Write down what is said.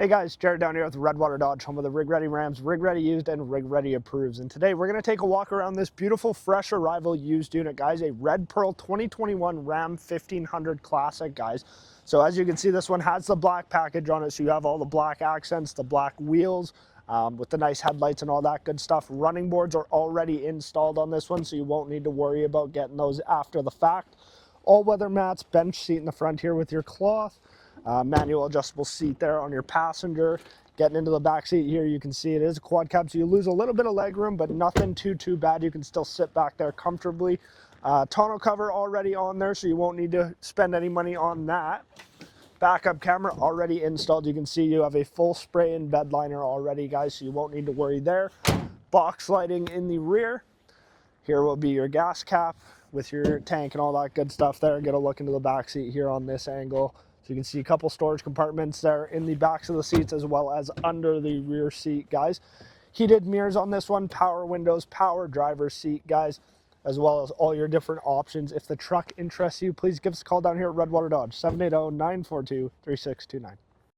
Hey guys, Jarod down here with Redwater Dodge, home of the Rig Ready Rams, Rig Ready Used, and Rig Ready Approves. And today we're going to take a walk around this beautiful fresh arrival used unit, guys. A Red Pearl 2021 Ram 1500 Classic, guys. So as you can see, this one has the black package on it, so you have all the black accents, the black wheels, with the nice headlights and all that good stuff. Running boards are already installed on this one, so you won't need to worry about getting those after the fact. All-weather mats, bench seat in the front here with your cloth. Manual adjustable seat there on your passenger. Getting into the back seat here, you can see it is a quad cab, so you lose a little bit of leg room, but nothing too bad. You can still sit back there comfortably. Tonneau cover already on there, so you won't need to spend any money on that. Backup camera already installed. You can see you have a full spray and bed liner already, guys, so you won't need to worry there. Box lighting in the rear. Here will be your gas cap with your tank and all that good stuff there. Get a look into the back seat here on this angle. So you can see a couple storage compartments there in the backs of the seats as well as under the rear seat, guys. Heated mirrors on this one, power windows, power driver's seat, guys, as well as all your different options. If the truck interests you, please give us a call down here at Redwater Dodge, 780-942-3629.